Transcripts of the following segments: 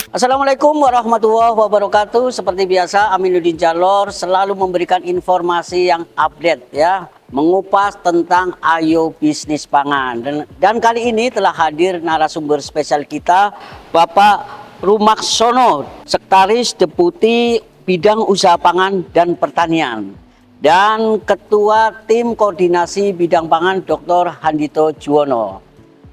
Assalamualaikum warahmatullahi wabarakatuh. Seperti biasa, Aminuddin Jalor selalu memberikan informasi yang update ya, mengupas tentang Ayo Bisnis Pangan. Dan kali ini telah hadir narasumber spesial kita, Bapak Rumaksono, Sekretaris Deputi Bidang Usaha Pangan dan Pertanian, dan Ketua Tim Koordinasi Bidang Pangan Dr. Handito Juwono.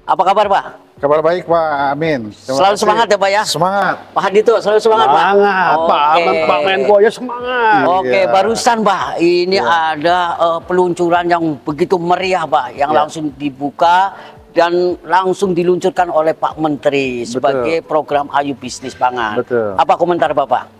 Apa kabar, Pak? Kabar baik, Pak Amin. Selalu semangat ya, Pak ya? Semangat. Pak Handito selalu semangat, Pak? Semangat, Oke. Pak Menko ya semangat. Oke, Iya. barusan Pak, ini Iya. ada peluncuran yang begitu meriah Pak, yang Iya. langsung dibuka dan langsung diluncurkan oleh Pak Menteri Betul. sebagai program Ayo Bisnis Pangan. Betul. Apa komentar Bapak?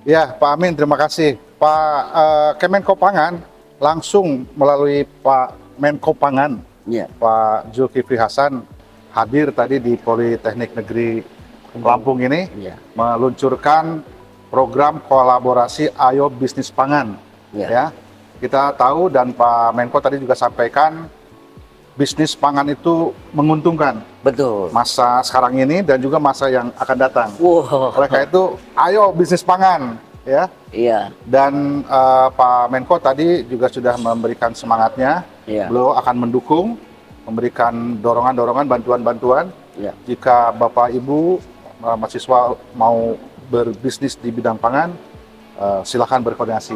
Ya, Pak Amin, terima kasih. Pak Kemenko Pangan langsung melalui Pak Menko Pangan, Iya. Pak Zulkifli Hasan, hadir tadi di Politeknik Negeri Lampung ini, Iya. meluncurkan program kolaborasi Ayo Bisnis Pangan. Iya. Ya, kita tahu dan Pak Menko tadi juga sampaikan, bisnis pangan itu menguntungkan Betul. masa sekarang ini dan juga masa yang akan datang. Wow. Oleh karena itu, ayo bisnis pangan, ya. Iya. Dan Pak Menko tadi juga sudah memberikan semangatnya. Iya. Beliau akan mendukung, memberikan dorongan-dorongan, bantuan-bantuan. Iya. Jika Bapak Ibu mahasiswa mau berbisnis di bidang pangan, silakan berkoordinasi.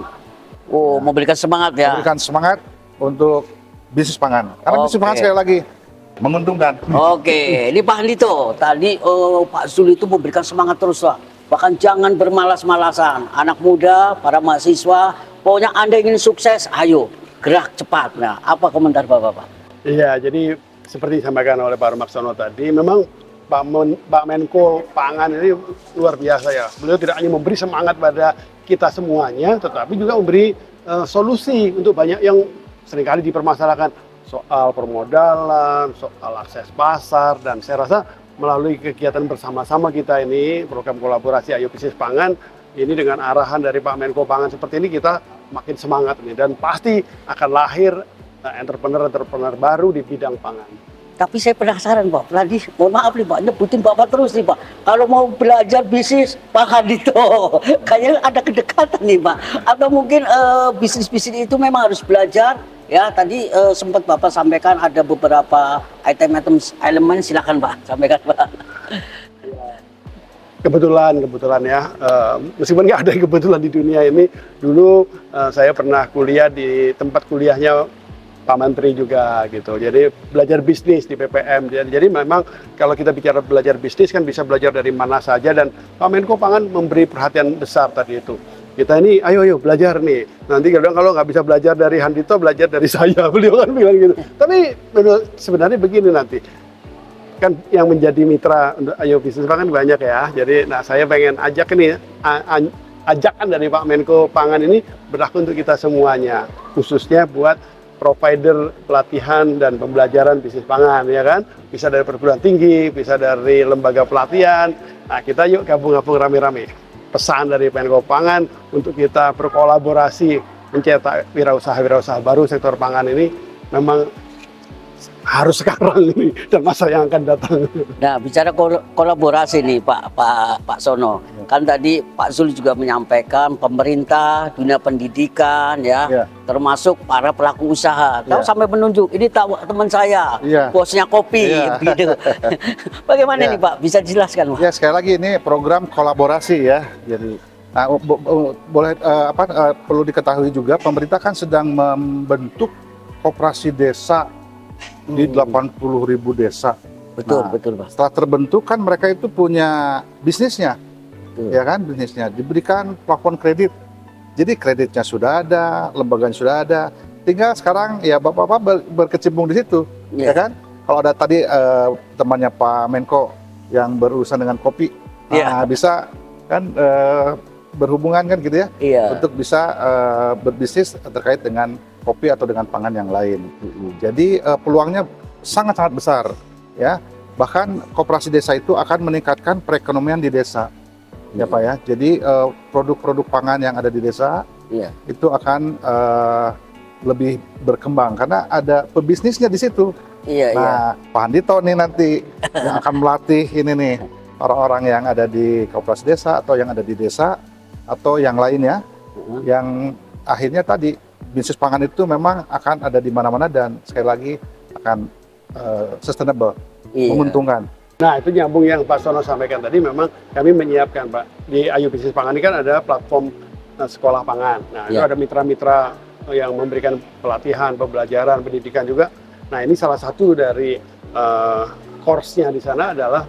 Oh, memberikan semangat ya. Memberikan semangat untuk bisnis pangan. Karena bisnis pangan Oke. sekali lagi menguntungkan. Oke, ini Pak Handito, tadi Pak Zul itu memberikan semangat terus Pak. Bahkan jangan bermalas-malasan. Anak muda, para mahasiswa, pokoknya Anda ingin sukses, ayo gerak cepat. Nah, apa komentar Bapak? Iya, jadi seperti disampaikan oleh Pak Rumaksono tadi, memang Pak Menko Pangan ini luar biasa ya. Beliau tidak hanya memberi semangat pada kita semuanya, tetapi juga memberi solusi untuk banyak yang seringkali dipermasalahkan soal permodalan, soal akses pasar, dan saya rasa melalui kegiatan bersama-sama kita ini, program kolaborasi Ayo Bisnis Pangan, ini dengan arahan dari Pak Menko Pangan seperti ini, kita makin semangat nih, dan pasti akan lahir entrepreneur-entrepreneur baru di bidang pangan. Tapi saya penasaran Pak, tadi mohon maaf nih Pak, nyebutin Bapak terus nih Pak. Kalau mau belajar bisnis Pak Handito, kayaknya ada kedekatan nih Pak. Atau mungkin bisnis-bisnis itu memang harus belajar. Ya tadi sempat Bapak sampaikan ada beberapa elemen, silakan Pak, sampaikan Pak. Kebetulan ya, meskipun nggak ada yang kebetulan di dunia ini, dulu saya pernah kuliah di tempat kuliahnya Pak Menteri juga gitu. Jadi belajar bisnis di PPM. Jadi memang kalau kita bicara belajar bisnis kan bisa belajar dari mana saja, dan Pak Menko Pangan memberi perhatian besar tadi itu. Kita ini ayo belajar nih. Nanti kalau nggak bisa belajar dari Handito, belajar dari saya. Beliau kan bilang gitu. Tapi sebenarnya begini nanti. Kan yang menjadi mitra untuk Ayo Bisnis Pangan banyak ya. Jadi saya pengen ajak ini ajakan dari Pak Menko Pangan ini berlaku untuk kita semuanya, khususnya buat provider pelatihan dan pembelajaran bisnis pangan, ya kan? Bisa dari perguruan tinggi, bisa dari lembaga pelatihan. Nah, kita yuk gabung-gabung rame-rame. Pesan dari Menko Pangan untuk kita berkolaborasi mencetak wirausaha baru sektor pangan ini memang harus sekarang ini dan masa yang akan datang. Nah, bicara kolaborasi nih Pak Sono, kan tadi Pak Zul juga menyampaikan pemerintah, dunia pendidikan ya, termasuk para pelaku usaha. Tahu sampai menunjuk, ini tahu teman saya, bosnya kopi, gitu. Bagaimana nih Pak? Bisa dijelaskan Pak? Ya, sekali lagi ini program kolaborasi ya. Jadi, perlu diketahui juga pemerintah kan sedang membentuk koperasi desa di 80.000 desa. Betul Pak. Setelah terbentuk kan mereka itu punya bisnisnya, ya kan, bisnisnya diberikan plafon kredit. Jadi kreditnya sudah ada, lembaganya sudah ada. Tinggal sekarang ya bapak-bapak berkecimpung di situ, ya kan. Kalau ada tadi temannya Pak Menko yang berurusan dengan kopi, bisa kan berhubungan kan gitu ya, untuk bisa berbisnis terkait dengan kopi atau dengan pangan yang lain. Jadi peluangnya sangat-sangat besar ya. Bahkan koperasi desa itu akan meningkatkan perekonomian di desa. Ya Pak ya. Jadi produk-produk pangan yang ada di desa itu akan lebih berkembang karena ada pebisnisnya di situ. Pak Handito nih nanti yang akan melatih ini nih orang-orang yang ada di koperasi desa atau yang ada di desa atau yang lainnya, yang akhirnya tadi bisnis pangan itu memang akan ada di mana-mana dan sekali lagi akan sustainable, Iya. menguntungkan. Nah, itu nyambung yang Pak Sono sampaikan tadi, memang kami menyiapkan, Pak. Di Ayo Bisnis Pangan ini kan ada platform sekolah pangan. Nah, itu Ya. ada mitra-mitra yang memberikan pelatihan, pembelajaran, pendidikan juga. Nah, ini salah satu dari course-nya di sana adalah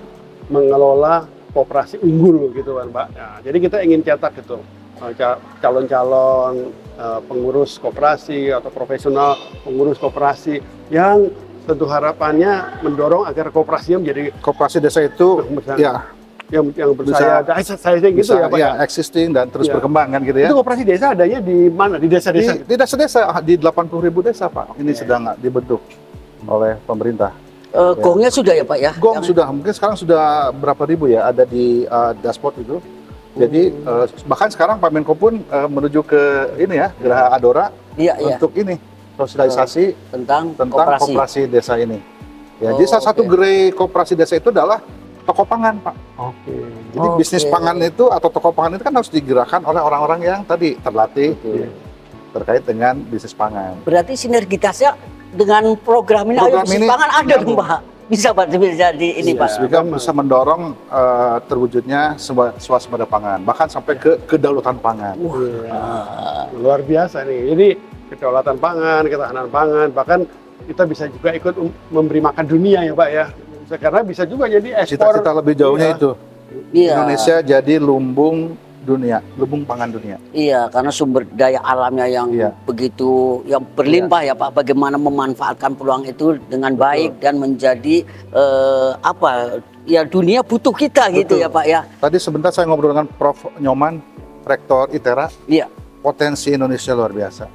mengelola koperasi unggul gitu kan, Pak. Nah, jadi kita ingin cetak gitu calon-calon pengurus koperasi atau profesional pengurus koperasi yang tentu harapannya mendorong agar koperasinya menjadi Koperasi desa itu ya yang bersaya gitu bisa ya Pak ya. existing dan terus Ya. berkembang kan gitu ya. Itu koperasi desa adanya di mana? Di desa-desa. Di desa-desa di 80.000 desa Pak. Ini Oke. sedang dibentuk oleh pemerintah. Gongnya sudah ya Pak ya? Gong sudah, mungkin sekarang sudah berapa ribu ya ada di dashboard itu. Jadi bahkan sekarang Pak Menko pun menuju ke ini ya Geraha Adora Iya, iya. untuk ini sosialisasi Tentang tentang koperasi. koperasi desa ini. Ya, Oh, jadi salah satu oke. gerai koperasi desa itu adalah toko pangan Pak. Oke. Jadi Oke. bisnis pangan itu atau toko pangan itu kan harus digerakkan oleh orang-orang yang tadi terlatih Betul. terkait dengan bisnis pangan. Berarti sinergitasnya dengan program ini Ayo Program Bisnis ini Pangan ada dong nyambung. Pak? Bisa Pak, bisa di ini Iya. Pak. Sehingga bisa mendorong terwujudnya swasembada pangan, bahkan sampai ke kedaulatan pangan. Luar biasa nih. Jadi kedaulatan pangan, ketahanan pangan, bahkan kita bisa juga ikut memberi makan dunia ya Pak ya. Karena bisa juga jadi ekspor. Cita-cita lebih jauhnya Iya. itu Iya. Indonesia jadi lumbung dunia, lumbung pangan dunia. Iya, karena sumber daya alamnya yang Iya. begitu yang berlimpah ya Pak. Bagaimana memanfaatkan peluang itu dengan baik dan menjadi apa? Ya dunia butuh kita gitu Betul. ya Pak ya. Tadi sebentar saya ngobrol dengan Prof. Nyoman, Rektor ITERA, Iya. potensi Indonesia luar biasa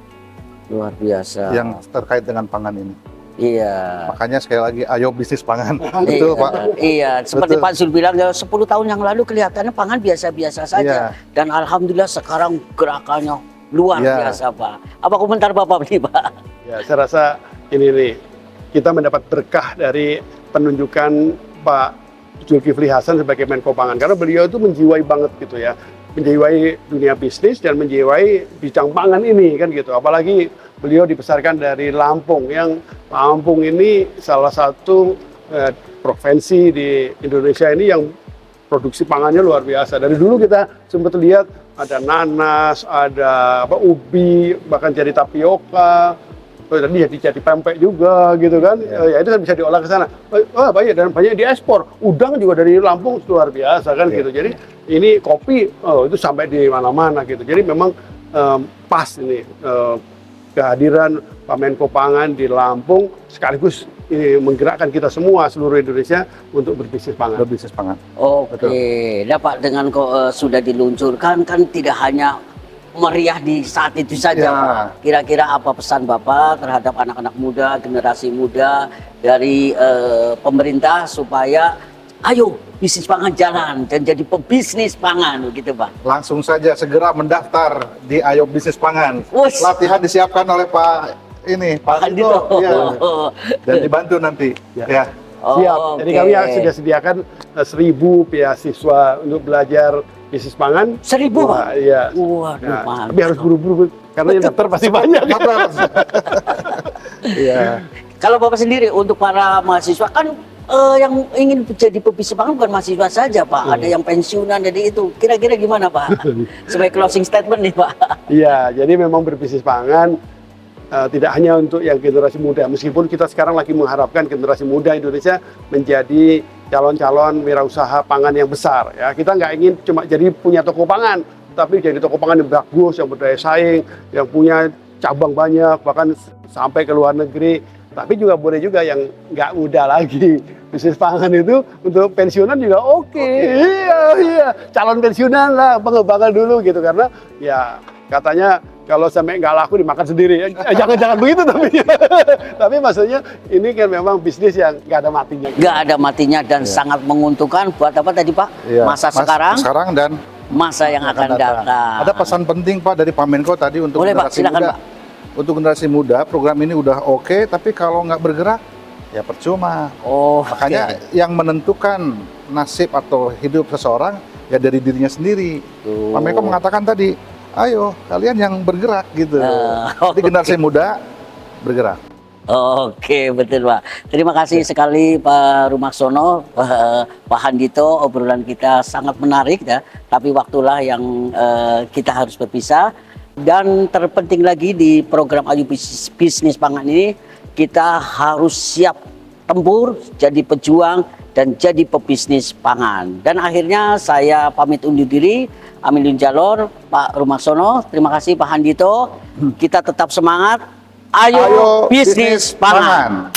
Luar biasa. yang terkait dengan pangan ini. Iya. Makanya sekali lagi, ayo bisnis pangan. Betul Iya, Pak. Iya, seperti Betul. Pak Zul bilang ya 10 tahun yang lalu kelihatannya pangan biasa-biasa saja. Iya. Dan alhamdulillah sekarang gerakannya luar Iya. biasa Pak. Apa komentar Bapak nih Pak? Ya, saya rasa ini nih, kita mendapat berkah dari penunjukan Pak Zulkifli Hasan sebagai Menko Pangan. Karena beliau itu menjiwai banget gitu ya. Menjiwai dunia bisnis dan menjiwai bidang pangan ini kan gitu. Apalagi beliau dibesarkan dari Lampung, yang Lampung ini salah satu provinsi di Indonesia ini yang produksi pangannya luar biasa. Dari dulu kita sempat lihat ada nanas, ada ubi, bahkan jadi tapioka, tadi jadi pempek juga gitu kan. Ya itu kan bisa diolah ke sana. Oh, banyak dan banyak diekspor. Udang juga dari Lampung luar biasa kan gitu. Jadi ini kopi itu sampai di mana-mana gitu. Jadi memang pas ini kehadiran Pak Menko Pangan di Lampung sekaligus ini menggerakkan kita semua seluruh Indonesia untuk berbisnis pangan. Berbisnis pangan. Oke, nah Pak dengan kok sudah diluncurkan kan tidak hanya meriah di saat itu saja Ya. Pak. Kira-kira apa pesan Bapak terhadap anak-anak muda, generasi muda dari pemerintah supaya ayo bisnis pangan jalan dan jadi pebisnis pangan gitu Pak. Langsung saja segera mendaftar di Ayo Bisnis Pangan. Wus. Latihan disiapkan oleh Pak Dito, ya. Dan dibantu nanti. Ya. Siap. Oh, Jadi oke. kami sudah sediakan 1.000 beasiswa untuk belajar bisnis pangan. 1.000 Pak? Wah, iya. Waduh, Nah, mantap. tapi harus buru-buru karena yang daftar pasti banyak. Iya. Kalau Bapak sendiri untuk para mahasiswa kan yang ingin jadi pebisnis pangan bukan mahasiswa saja Pak, ada yang pensiunan jadi itu. Kira-kira gimana Pak? Sebagai closing statement nih Pak. Iya, jadi memang berbisnis pangan tidak hanya untuk yang generasi muda, meskipun kita sekarang lagi mengharapkan generasi muda Indonesia menjadi calon-calon wirausaha pangan yang besar. Ya, kita nggak ingin cuma jadi punya toko pangan, tapi jadi toko pangan yang bagus, yang berdaya saing, yang punya cabang banyak, bahkan sampai ke luar negeri. Tapi juga boleh juga yang nggak muda lagi. Bisnis pangan itu untuk pensiunan juga oke. Iya, calon pensiunan lah, pengembangan dulu gitu, karena ya katanya kalau sampai nggak laku dimakan sendiri. Jangan-jangan begitu tapi maksudnya ini kan memang bisnis yang nggak ada matinya. Nggak ada matinya dan sangat menguntungkan buat apa tadi Pak? Iya. Masa sekarang, Sekarang dan masa yang akan datang. Ada pesan penting Pak dari Pak Menko tadi untuk Boleh, Pak, generasi silakan, muda. Pak. Untuk generasi muda, program ini udah oke, tapi kalau nggak bergerak, ya percuma. Oh, Makanya yang menentukan nasib atau hidup seseorang ya dari dirinya sendiri. Pak Menko mengatakan tadi, ayo kalian yang bergerak gitu. Jadi generasi muda bergerak. Oke, betul Pak. Terima kasih sekali Pak Rumaksono, Pak Handito. Obrolan kita sangat menarik ya. Tapi waktulah yang kita harus berpisah. Dan terpenting lagi di program Ayu Bisnis Pangan ini, kita harus siap tempur, jadi pejuang dan jadi pebisnis pangan. Dan akhirnya saya pamit undur diri. Amin Jalor, Pak Rumaksono. Terima kasih Pak Handito. Kita tetap semangat. Ayo, bisnis pangan.